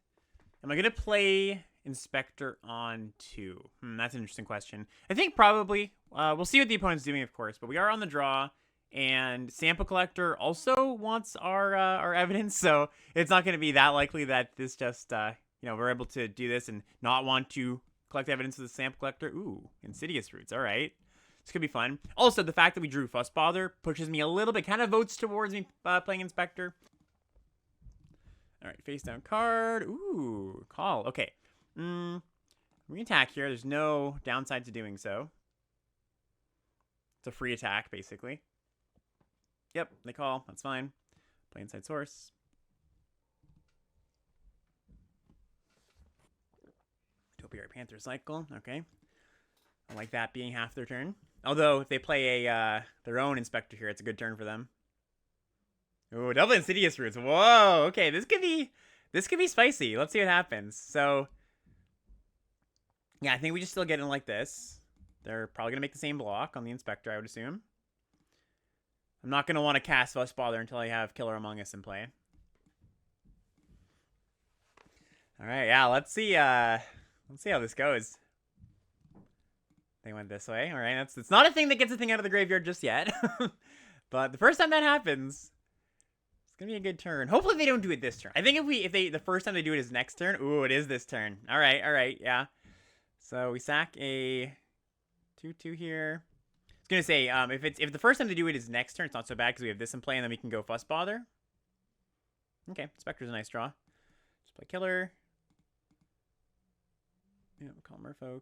Am I going to play Inspector on 2? That's an interesting question. I think probably. We'll see what the opponent's doing, of course. But we are on the draw. And Sample Collector also wants our evidence. So it's not going to be that likely that this just, we're able to do this and not want to collect evidence of the Sample Collector. Ooh, Insidious Roots. All right. This could be fun. Also, the fact that we drew Fussbother pushes me a little bit, kind of votes towards me playing Inspector. All right, face down card. Ooh, call. Okay. We attack here. There's no downside to doing so. It's a free attack, basically. Yep, they call. That's fine. Play inside source. Topiary Panther Cycle. Okay. I like that being half their turn. Although, if they play their own Inspector here, it's a good turn for them. Ooh, double Insidious Roots. Whoa, okay, this could be spicy. Let's see what happens. So, yeah, I think we just still get in like this. They're probably going to make the same block on the Inspector, I would assume. I'm not going to want to cast Fussbother until I have Killer Among Us in play. All right, yeah, let's see how this goes. They went this way. All right, it's not a thing that gets a thing out of the graveyard just yet. But the first time that happens, it's gonna be a good turn. Hopefully they don't do it this turn. I think if the first time they do it is next turn. Ooh, it is this turn. All right, yeah. So we sack a 2/2 here. I was gonna say if the first time they do it is next turn, it's not so bad because we have this in play and then we can go Fussbother. Okay, Spectre's a nice draw. Just play Killer. Yeah, we'll call Merfolk.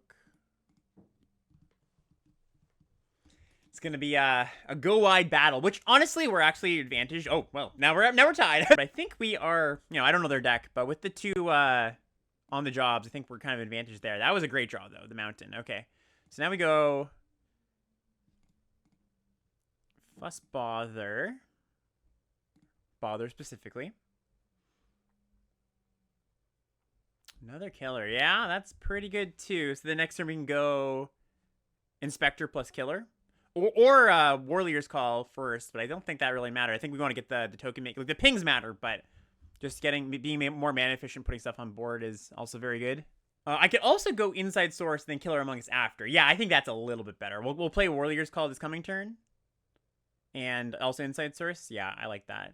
It's going to be a go-wide battle, which, honestly, we're actually advantaged. Oh, well, now we're tied. But I think we are, I don't know their deck, but with the 2 on the jobs, I think we're kind of advantaged there. That was a great draw, though, the Mountain. Okay. So now we go Fussbother. Bother, specifically. Another Killer. Yeah, that's pretty good, too. So the next turn we can go Inspector plus Killer. Or Warrior's Call first, but I don't think that really matters. I think we want to get the token make. Like, the pings matter, but just being more mana efficient, putting stuff on board is also very good. I could also go Inside Source, then Killer Among Us after. Yeah, I think that's a little bit better. We'll play Warrior's Call this coming turn. And also Inside Source. Yeah, I like that.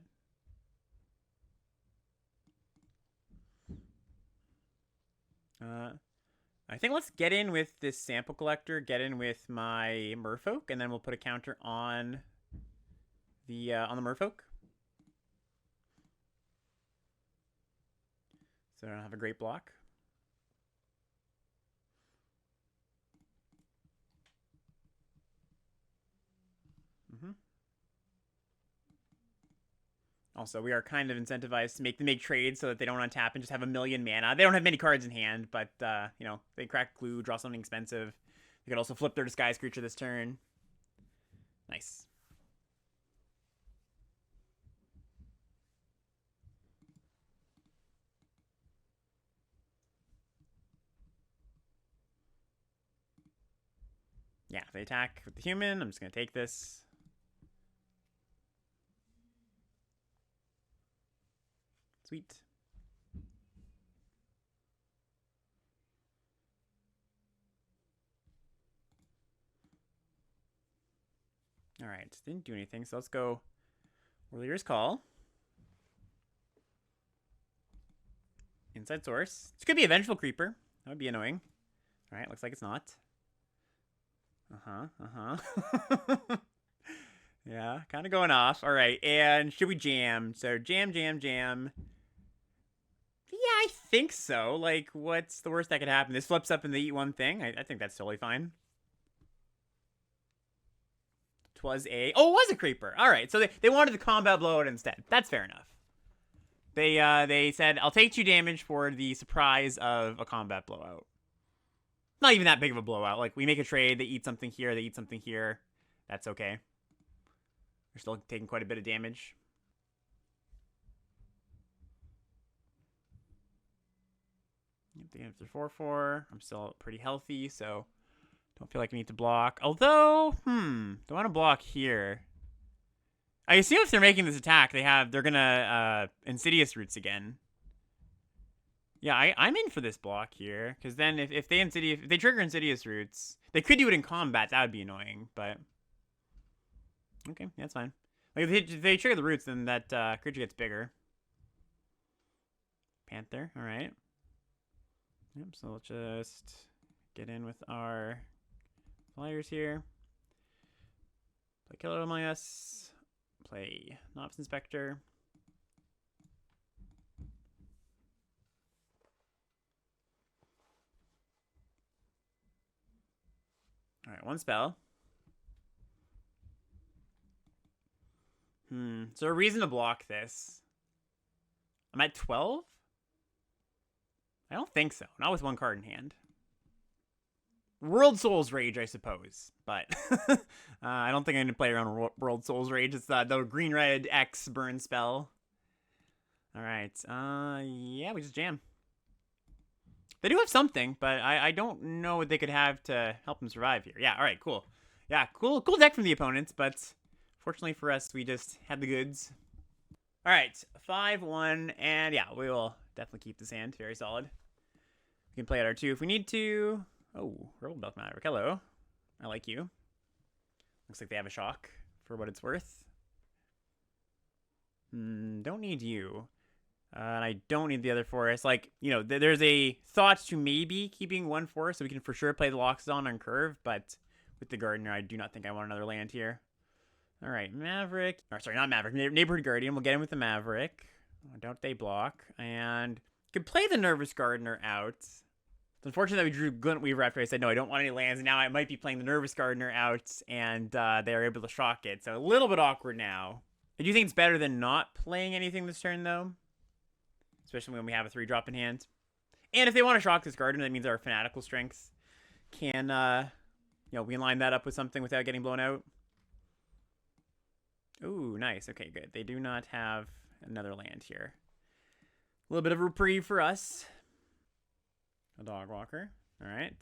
I think let's get in with this sample collector, get in with my merfolk, and then we'll put a counter on the merfolk. So I don't have a great block. Also, we are kind of incentivized to make trades so that they don't untap and just have a million mana. They don't have many cards in hand, but, you know, they crack glue, draw something expensive. They could also flip their disguise creature this turn. Nice. Yeah, if they attack with the human, I'm just going to take this. Sweet. All right, didn't do anything, so let's go Warrior's Call. Inside Source. This could be a Vengeful Creeper. That would be annoying. All right, looks like it's not. Yeah, kind of going off. All right, and should we jam? So jam. Yeah, I think so. Like, what's the worst that could happen? This flips up and they eat one thing. I think that's totally fine. It was a creeper. All right, so they wanted the combat blowout instead. That's fair enough. They said, I'll take 2 damage for the surprise of a combat blowout. Not even that big of a blowout. Like, we make a trade, they eat something here, they eat something here. That's okay. We're still taking quite a bit of damage. They have their 4/4. I'm still pretty healthy, so don't feel like I need to block. Although, don't want to block here. I assume if they're making this attack, they're gonna Insidious Roots again. Yeah, I'm in for this block here, because then if they trigger Insidious Roots, they could do it in combat. That would be annoying, but okay, yeah, that's fine. Like if they trigger the roots, then that creature gets bigger. Panther, all right. Yep. So let's just get in with our flyers here. Play Killer Among Us. Play Novice Inspector. All right, 1 spell. Is there a reason to block this? I'm at 12? I don't think so. Not with 1 card in hand. World Souls Rage, I suppose. But I don't think I'm going to play around World Souls Rage. It's the green-red X burn spell. All right. Yeah, we just jam. They do have something, but I don't know what they could have to help them survive here. Yeah, all right, cool. Yeah, cool deck from the opponents, but fortunately for us, we just had the goods. All right, 5-1, and yeah, we will definitely keep this hand. Very solid. We can play at R2 if we need to. Oh, Rebel Maverick. Hello. I like you. Looks like they have a shock for what it's worth. Don't need you. And I don't need the other forest. Like, you know, there's a thought to maybe keeping 1 forest so we can for sure play the Loxodon on curve, but with the Gardener, I do not think I want another land here. All right, Maverick. Or, sorry, not Maverick. Neighborhood Guardian. We'll get in with the Maverick. Don't they block? And could play the Nervous Gardener out. It's unfortunate that we drew Glintweaver after I said, no, I don't want any lands. And now I might be playing the Nervous Gardener out, and they are able to shock it. So a little bit awkward now. I do think it's better than not playing anything this turn, though. Especially when we have a 3-drop in hand. And if they want to shock this Gardener, that means our Fanatical Strength can, you know, we can line that up with something without getting blown out. Ooh, nice. Okay, good. They do not have another land here. A little bit of a reprieve for us. A Dog Walker. All right.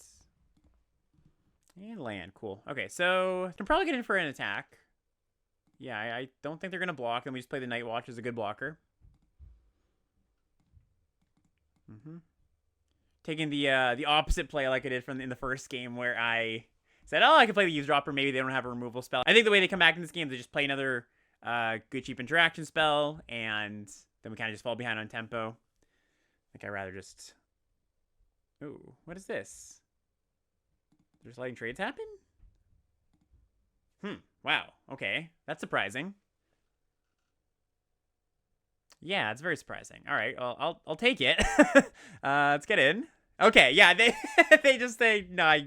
And land. Cool. Okay, so they're probably getting for an attack. Yeah, I don't think they're going to block, and we just play the Night Watch as a good blocker. Taking the opposite play like I did in the first game, where I said, oh, I could play the Eavesdropper. Maybe they don't have a removal spell. I think the way they come back in this game, they just play another good cheap interaction spell, and then we kind of just fall behind on tempo. I think I'd rather just... Ooh, what is this? There's letting trades happen? Wow. Okay. That's surprising. Yeah, it's very surprising. All right, well, I'll take it. Let's get in. Okay, yeah, they just say no.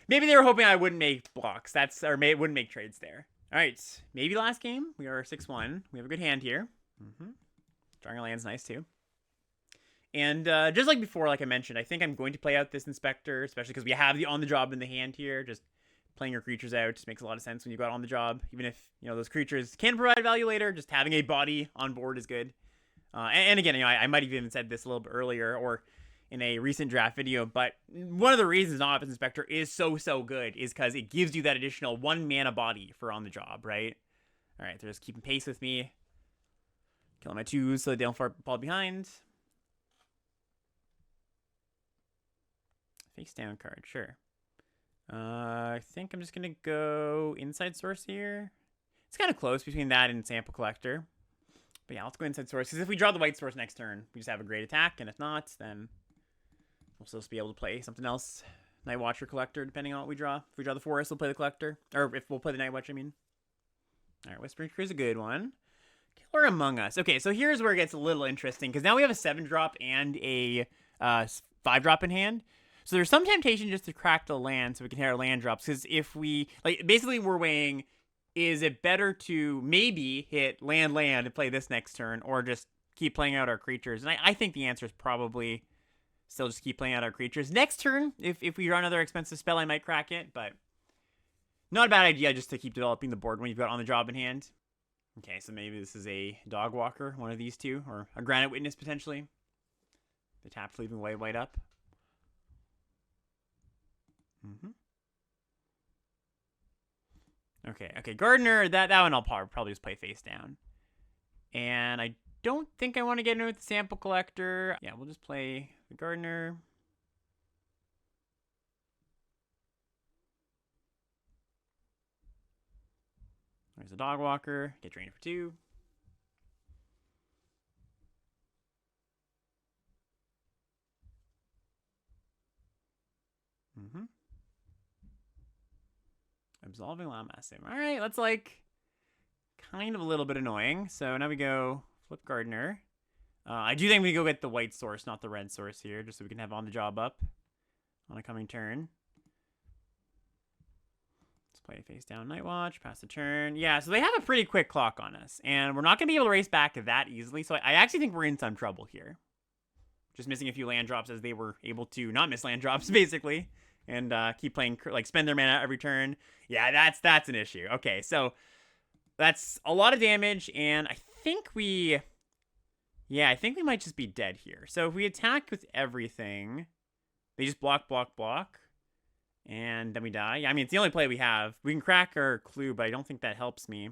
Maybe they were hoping I wouldn't make blocks. Wouldn't make trades there. All right, maybe last game. We are 6-1. We have a good hand here. Drawing a land's nice too. And just like before, like I mentioned, I think I'm going to play out this Inspector, especially because we have the on the job in the hand here. Just playing your creatures out just makes a lot of sense when you got on the job. Even if those creatures can provide value later, just having a body on board is good. And again, I might have even said this a little bit earlier or in a recent draft video, but one of the reasons Office Inspector is so good is because it gives you that additional 1 mana body for on the job, right? All right, they're just keeping pace with me. Killing my 2s so they don't fall behind. Face down card, sure. I think I'm just going to go Inside Source here. It's kind of close between that and Sample Collector. But yeah, let's go Inside Source, because if we draw the White Source next turn, we just have a great attack, and if not, then we'll still be able to play something else. Night Watcher, Collector, depending on what we draw. If we draw the Forest, we'll play the Collector. Or if we'll play the Night Watch, I mean. Alright, Whispering Crew is a good one. Killer Among Us. Okay, so here's where it gets a little interesting, because now we have a 7-drop and a 5-drop in hand. So there's some temptation just to crack the land so we can hit our land drops, because if we... basically we're weighing... Is it better to maybe hit land and play this next turn, or just keep playing out our creatures? And I think the answer is probably still just keep playing out our creatures. Next turn, if we draw another expensive spell, I might crack it, but not a bad idea just to keep developing the board when you've got on the job in hand. Okay, so maybe this is a Dog Walker, one of these two, or a Granite Witness potentially. They tapped, leaving white up. Okay, Gardener, that one I'll probably just play face down. And I don't think I want to get in with the Sample Collector. Yeah, we'll just play the Gardener. There's a Dog Walker. Get drained for 2. Absolving Lamasim. All right, that's kind of a little bit annoying. So now we go flip Gardener. I do think we go get the White Source, not the Red Source here, just so we can have on the job up on a coming turn. Let's play face down Night Watch, pass the turn. Yeah, so they have a pretty quick clock on us, and we're not going to be able to race back that easily. So I actually think we're in some trouble here. Just missing a few land drops as they were able to not miss land drops, basically. And keep playing, spend their mana every turn. Yeah, that's an issue. Okay, so that's a lot of damage, and I think we might just be dead here. So if we attack with everything, they just block, and then we die. Yeah, I mean, it's the only play we have. We can crack our clue, but I don't think that helps me.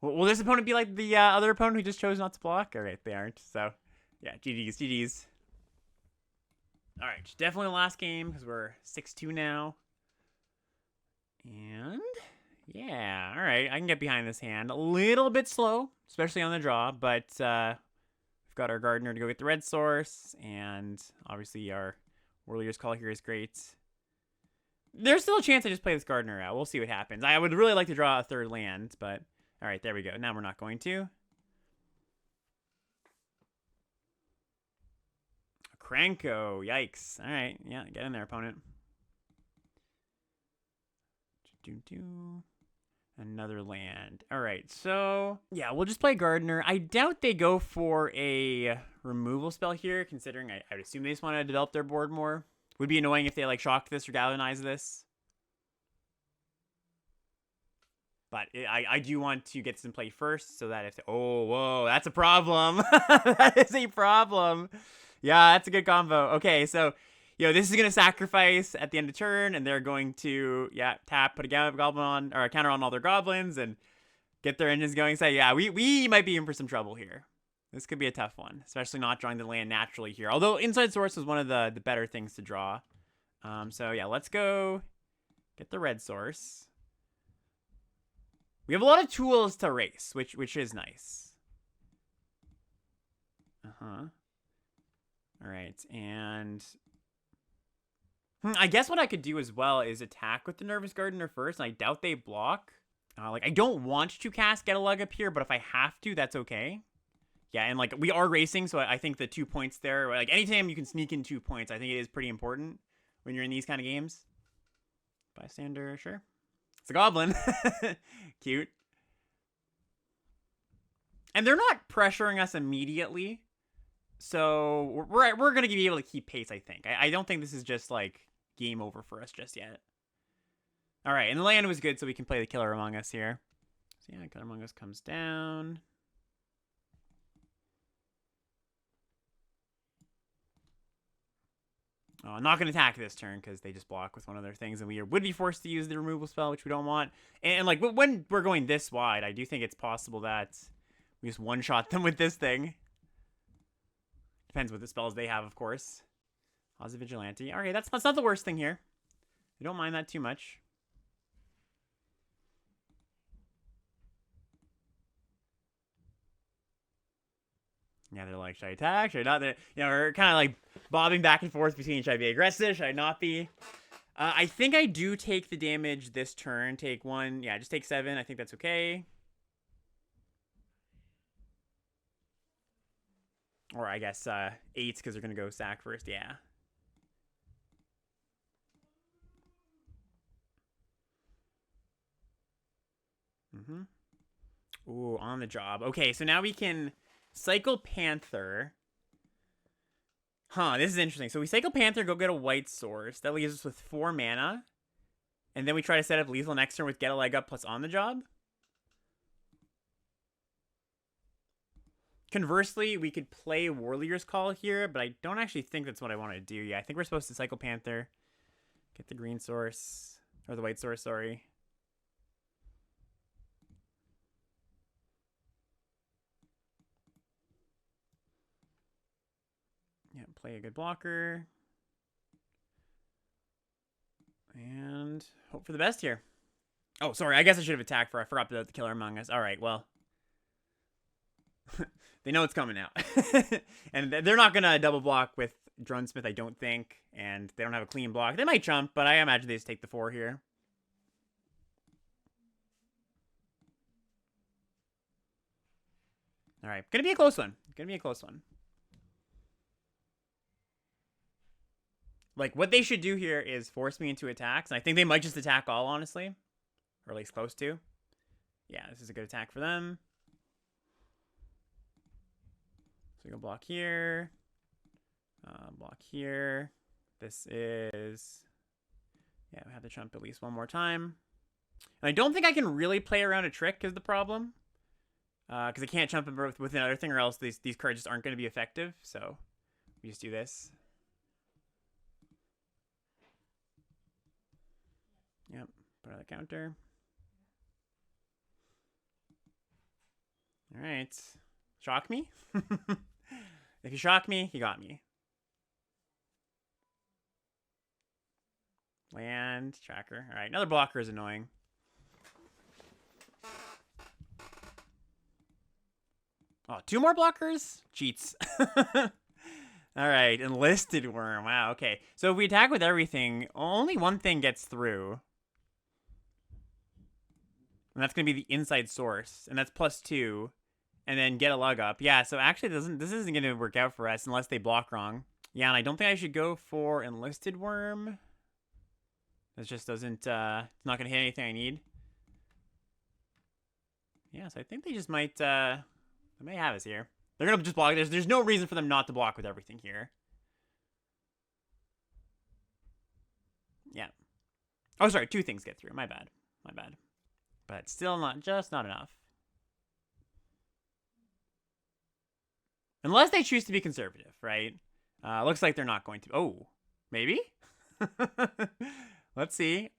Will this opponent be like the other opponent who just chose not to block? All right, they aren't. So, yeah, GG's. All right, definitely the last game because we're 6-2 now. And, yeah, all right, I can get behind this hand. A little bit slow, especially on the draw, but we've got our Gardener to go get the Red Source, and obviously our Warrior's Call here is great. There's still a chance I just play this Gardener out. We'll see what happens. I would really like to draw a 3rd land, but... All right, there we go. Now we're not going to. Kranko. Yikes. All right. Yeah, get in there, opponent. Another land. All right, so... Yeah, we'll just play Gardener. I doubt they go for a removal spell here, considering I would assume they just want to develop their board more. Would be annoying if they, shocked this or galvanized this. But I do want to get some play first so that if... Oh, whoa, that's a problem. That is a problem. Yeah, that's a good combo. Okay, so, this is going to sacrifice at the end of turn, and they're going to, tap, put a goblin on, or a counter on all their goblins, and get their engines going. So, yeah, we might be in for some trouble here. This could be a tough one, especially not drawing the land naturally here. Although Inside Source was one of the better things to draw. So yeah, let's go get the red source. We have a lot of tools to race, which is nice. All right, and I guess what I could do as well is attack with the Nervous Gardener first, and I doubt they block. Like, I don't want to cast Get a Lug up here, but if I have to, that's okay. Yeah, and, like, we are racing, so I think the 2 points there, like, anytime you can sneak in 2 points, I think it is pretty important when you're in these kind of games. Bystander, sure. It's a goblin. Cute. And they're not pressuring us immediately, so we're going to be able to keep pace, I think. I don't think this is just, like, game over for us just yet. All right, and the land was good, so we can play the Killer Among Us here. So yeah, Killer Among Us comes down. Oh, I'm not going to attack this turn because they just block with one of their things, and we would be forced to use the removal spell, which we don't want. And like, when we're going this wide, I do think it's possible that we just one-shot them with this thing. Depends what the spells they have, of course. Positive Vigilante. All right, that's not the worst thing here. I don't mind that too much. Yeah, they're like, should I attack? Should I not? You know, we're kind of like bobbing back and forth between should I be aggressive? Should I not be? I think I do take the damage this turn. Take 1. Yeah, just take 7. I think that's okay. Or I guess 8 because they're going to go sack first. Yeah. Ooh, on the job. Okay, so now we can cycle Panther. Huh, this is interesting. So we cycle Panther, go get a white source. That leaves us with 4 mana. And then we try to set up lethal next turn with Get a Leg Up plus On the Job. Conversely, we could play Warrior's Call here, but I don't actually think that's what I want to do. Yeah, I think we're supposed to cycle Panther. Get the green source. Or the white source, sorry. Yeah, play a good blocker. And hope for the best here. Oh, sorry. I guess I should have attacked for. I forgot about the Killer Among Us. All right, well. They know it's coming out. And they're not going to double block with Drunsmith, I don't think. And they don't have a clean block. They might jump, but I imagine they just take the 4 here. All right. Going to be a close one. Going to be a close one. Like, what they should do here is force me into attacks. And I think they might just attack all, honestly. Or at least close to. Yeah, this is a good attack for them. So we go block here. Block here. This is... Yeah, we have to jump at least one more time. And I don't think I can really play around a trick is the problem. Because I can't jump with another thing or else these cards just aren't going to be effective. So we just do this. Yep, put on the counter. All right. Shock me? If you shock me, you got me. Land, tracker. All right, another blocker is annoying. Oh, 2 more blockers? Cheats. All right, Enlisted Worm. Wow, okay. So if we attack with everything, only one thing gets through. And that's going to be the Inside Source. And that's +2. And then Get a Lug Up. Yeah, so actually this isn't going to work out for us unless they block wrong. Yeah, and I don't think I should go for Enlisted Worm. It just doesn't, it's not going to hit anything I need. Yeah, so I think they just might, they may have us here. They're going to just block. There's no reason for them not to block with everything here. Yeah. Oh, sorry, 2 things get through. My bad. My bad. But still not enough. Unless they choose to be conservative, right? Looks like they're not going to. Oh, maybe? Let's see.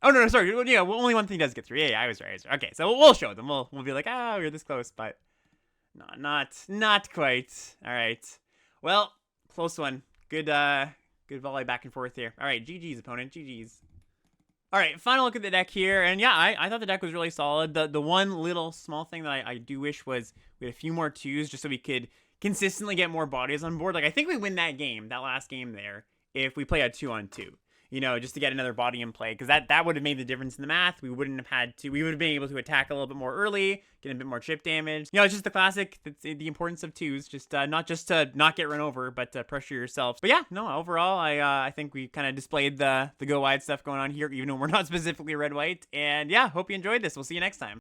Oh, no, sorry. Yeah, only one thing does get through. Yeah, I was right. Okay, so we'll show them. We'll be like, we were this close, but No, not quite. All right. Well, close one. Good volley back and forth here. All right, GG's opponent. GG's. All right, final look at the deck here, and yeah, I thought the deck was really solid. The one little small thing that I do wish was we had a few more twos just so we could consistently get more bodies on board. Like I think we win that game, that last game there, if we play a 2-on-2. You know, just to get another body in play, because that would have made the difference in the math. We wouldn't have had to. We would have been able to attack a little bit more early, get a bit more chip damage. You know, it's just the classic. It's the importance of twos. Just not just to not get run over, but to pressure yourself. But yeah, no. Overall, I think we kind of displayed the go wide stuff going on here, even when we're not specifically red white. And yeah, hope you enjoyed this. We'll see you next time.